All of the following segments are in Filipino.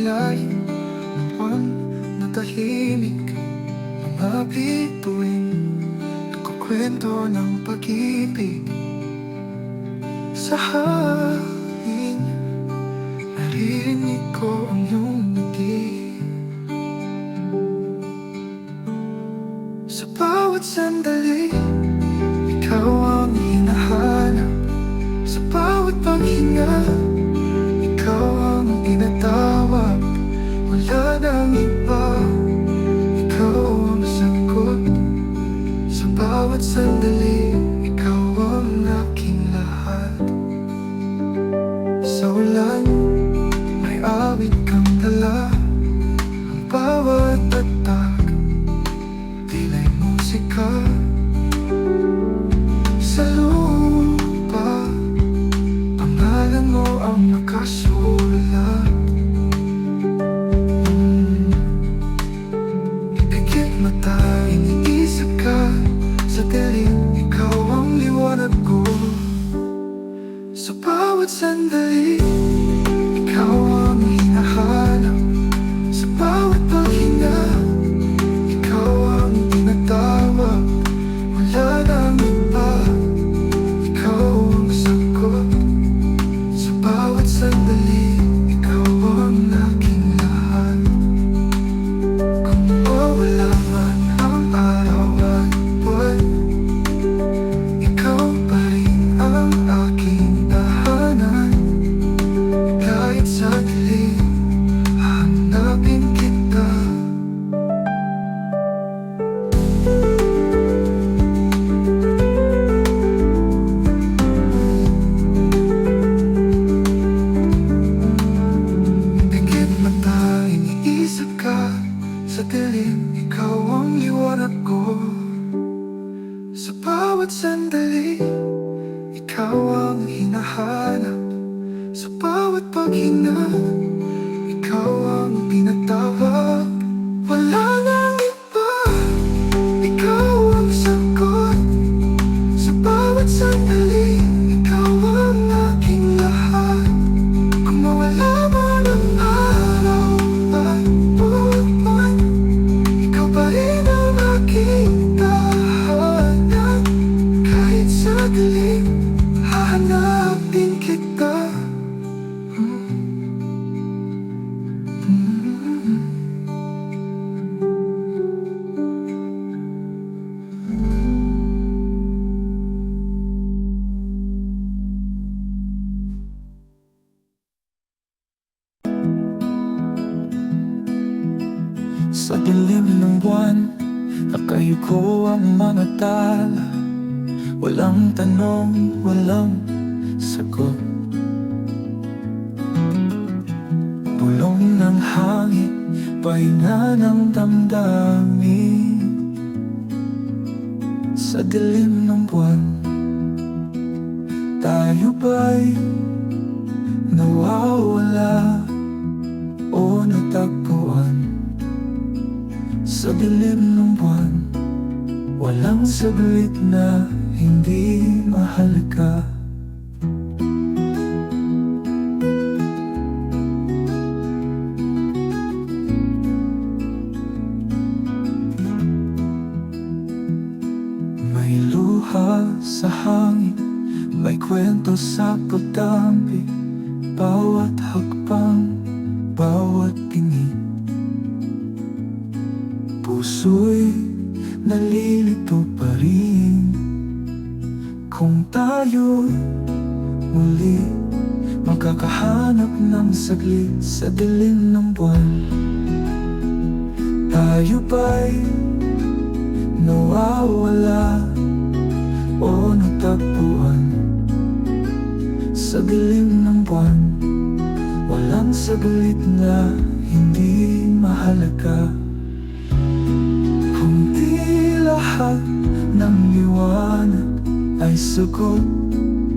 kilay ng buwan na tahimik. Mga bituin nagkukwento ng pag-ibig. Sa hangin naririnig ko ang iyong ngiti. Sa bawat sandali ikaw ang hinahanap. Sa bawat paghinga ikaw ang tinatawag. Wala nang iba, ikaw ang sagot. Sa bawat sandali ikaw ang aking lahat. Sa ulan may awit kang dala. Ang bawat tatak tila'y musika. Sa lupa pangalan mo ang nakasulat. Ipikit mata, iniisip ka. Sa dilim, ikaw ang liwanag ko. Sa bawat sandali ikaw ang hinahanap. Sa bawat paghinga ikaw ang tinatawag. Wala nang iba, ikaw ang sagot. Sa bawat sandali ikaw ang aking lahat. Kung mawala man ang araw at buwan, ikaw pa rin ang aking tahanan. Kahit sa dilim hanapin kita. Pikit mata, iniisip ka. Sa dilim, ikaw ang liwanag ko. Sa bawat sandali ikaw ang hinahanap. Sa bawat paghinga ikaw ang tinatawag. Wala nang iba, ikaw ang sagot. Sa bawat sandali ikaw ang aking lahat. Kung mawala man ang araw at buwan, ikaw pa rin ang aking tahanan. Kahit sa dilim hahanapin kita. Sa dilim ng buwan, nakayuko ang mga tala. Walang tanong, walang sagot. Bulong ng hangin, pahinga ng damdamin. Sa dilim ng buwan, tayo ba'y nawawala o natagpuan? Sa dilim ng buwan, walang saglit na hindi mahalaga. May luha sa hangin, may kwento sa pagdampi. Bawat hakbang, bawat tingin, puso'y nalilito pa rin. Kung tayo'y muli magkakahanap ng saglit sa dilim ng buwan, tayo ba'y nawawala o natagpuan? Sa dilim ng buwan, walang saglit na hindi mahalaga. Kung di lahat ng liwanag ay sagot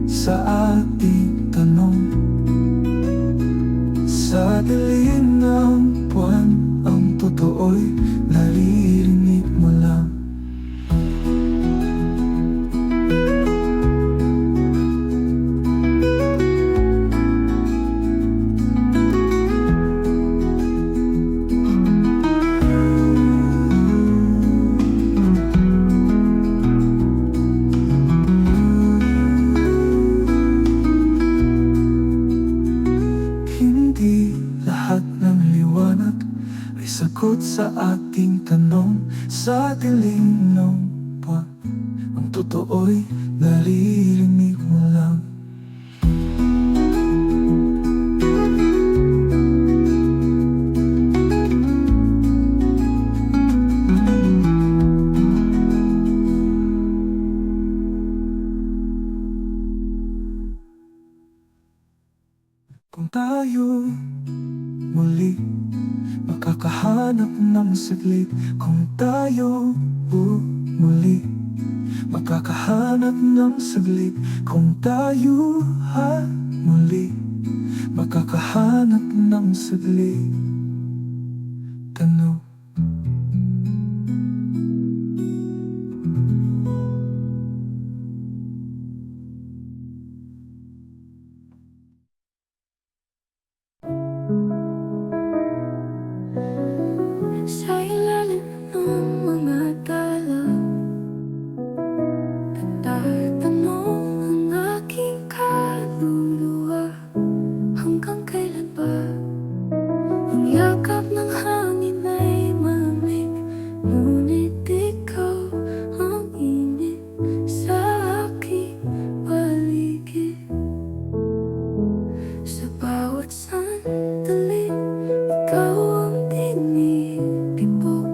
sa ating tanong, sa dilim ng buwan ang totoo'y naririnig mo lang. sagot sa ating tanong. Sa dilim ng buwan, ang totoo'y naririnig mo lang. Kung tayo muli makakahanap ng saglit, kung tayo muli makakahanap ng saglit, kung tayo muli makakahanap ng saglit. Tanong. Sa ilalim ng mga dalaw, nagtatanong ang aking kaluluwa, hanggang kailan ba ang yakap ng hangin ay malamig, ngunit ikaw ang init sa aking paligid. Sa bawat sandali, ikaw ang tinitipok.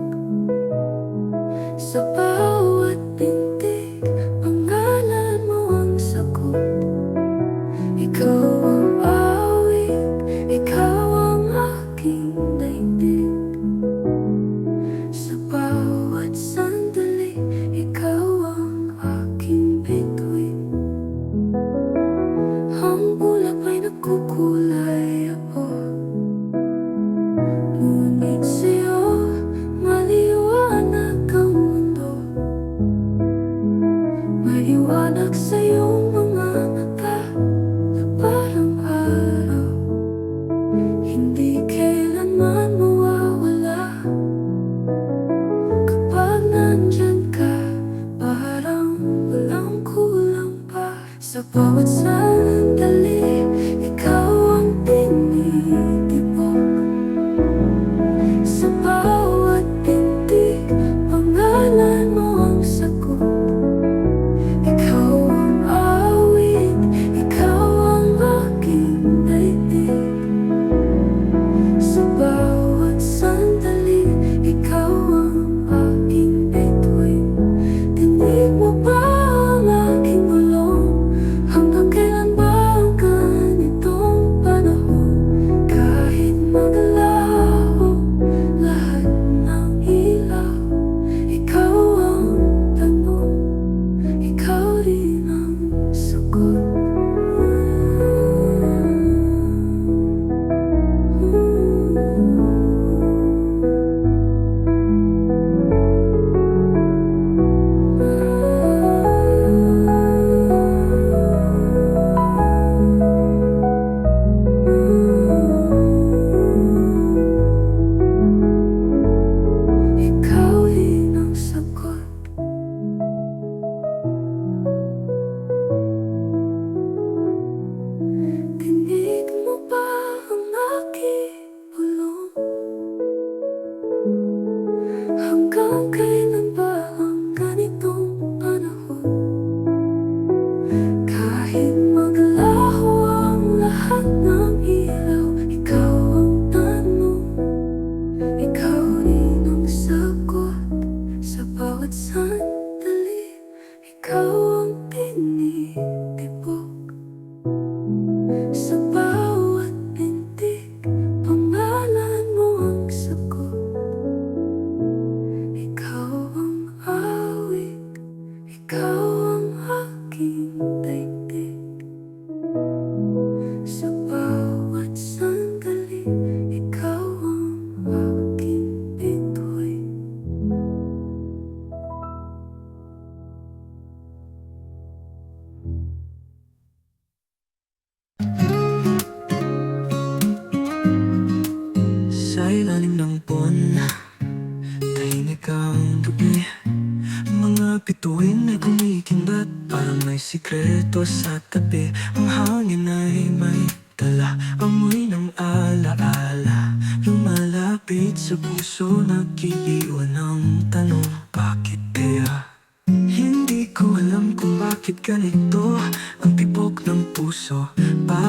Sa bawat pintig, pangalan mo ang sagot. Ikaw ang awit, ikaw ang aking daigdig. Sa bawat sandali, ikaw ang aking bituin. Ang ulap ay nagkukulay ako, ngunit sa'yo maliwanag ang mundo. Maliwanag sa iyong mga mata na parang araw, hindi kailanman mawawala. Kapag nandyan ka, parang walang kulang pa. Sa bawat sandali, ikaw ang tinitipok. Sa bawat pintig, pangalan mo ang sagot. Ikaw ang awit, ikaw ang aking daigdig. Sa bawat sandali, ikaw ang aking bituin. Dinig mo ba ang aking bulong? Hanggang kailan ba ang ganitong panahon? Kahit maglaho lahat ng ilaw, ikaw ang tanong, ikaw rin ang sagot. Ikaw rin ang sagot. Dinig mo ba ang aking bulong? Hanggang kailan ba ang ganitong panahon? Kahit maglaho ang lahat ng ilaw, ikaw ang tanong, ikaw rin ang sagot. Sa bawat sandali, ikaw ang tinitipok. Sa bawat pintig, pangalan mo ang sagot. Ikaw ang awit, ikaw ang aking daigdig. Sa bawat sandali, ikaw ang aking bituin. Sa ilalim ng buwan, tahimik ang gabi. Mga bituin ay kumikindat, parang may sikreto sa tabi. Ang hangin ay may dala, amoy ng alaala, lumalapit sa puso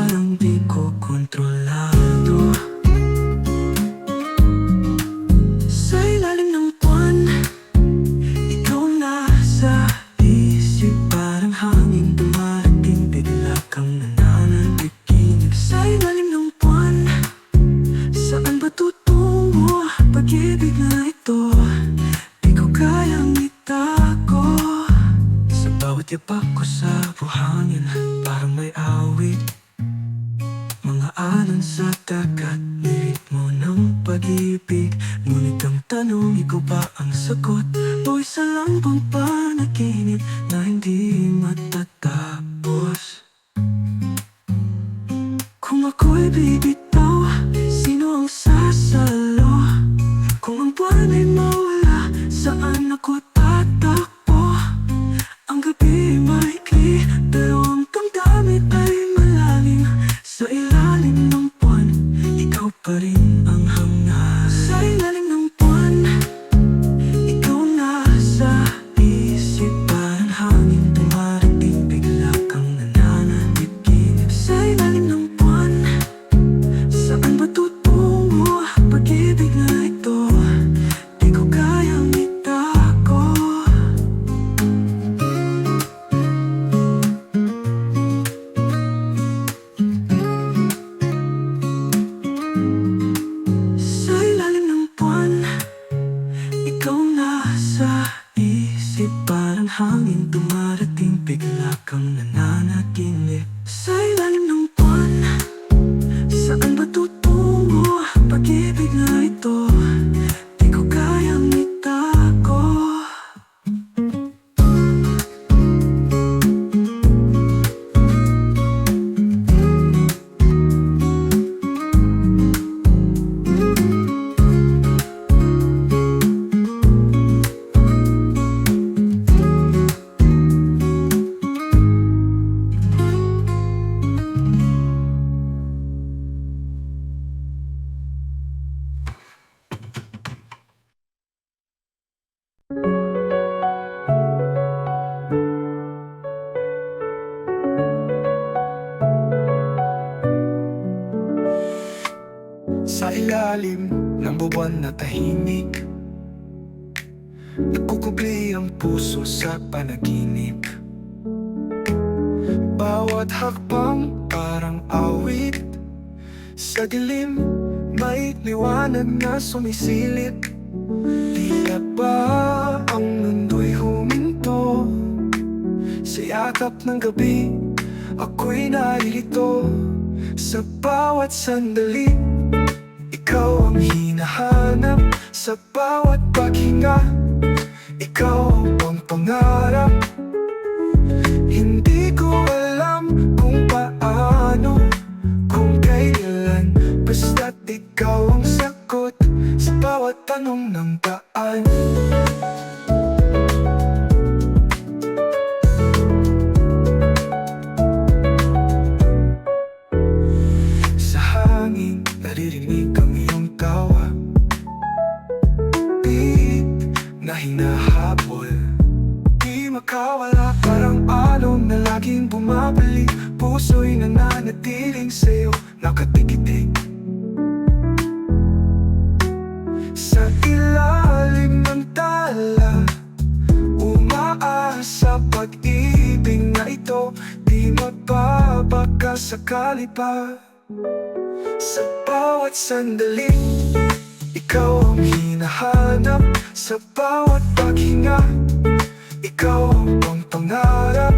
parang di ko kontrolado. Sa ilalim ng buwan, ikaw nasa isip, parang hangin dumarating, bigla kang nananatiling. Sa ilalim ng buwan, saan ba tutungo? Pag-ibig na ito, di ko kayang itago. Sa bawat yapak ko sa buhangin, parang may awit. Mga alon sa dagat, may ritmo ng pag-ibig. Ngunit ang tanong, ikaw ba ang sagot? O isa lang bang panaginip na hindi matatapos? Kung ako'y bibitaw, sino ang sasalo? Kung ang buwan ay mawala, saan ako tatakbo? Ang gabi maikli, pero ang damdamin ay malalim. Sa ilalim ng buwan, ikaw pa rin ang hangar. Sa ilalim ng buwan, ikaw nasa isip, parang hangin dumarating, bigla kang nananatiling. Sa ilalim ng buwan, saan ba tutungo? Pag-ibig na ito, di ko kayang itago. Sa ilalim ng buwan, ikaw nasa isip, parang hangin dumarating, bigla kang nananaginip. Sa ilalim ng buwan, saan ba tutungo? Pag-ibig na ito, di ko kayang itago. Sa ilalim ng buwan na tahimik, nagkukubli ang puso sa panaginip. Bawat hakbang parang awit, sa dilim may liwanag na sumisilip. Tila ba ang mundo'y huminto? Sa yakap ng gabi, ako'y naririto. Sa bawat sandali, ikaw ang hinahanap. Sa bawat paghinga, ikaw ang pangarap. Hindi ko alam kung paano, kung kailan, basta't ikaw ang sagot sa bawat tanong ng daan. Sa hangin, naririnig ang iyong tawa, beat na hinahabol, di makawala, parang alon na laging bumabalik. Puso'y nananatiling sa'yo, nakatikitik. Sa ilalim ng tala, umaasa pag-ibig na ito, di magbabaka sakali pa. Sa bawat sandali, ikaw ang hinahanap. Sa bawat paghinga, ikaw ang pangarap.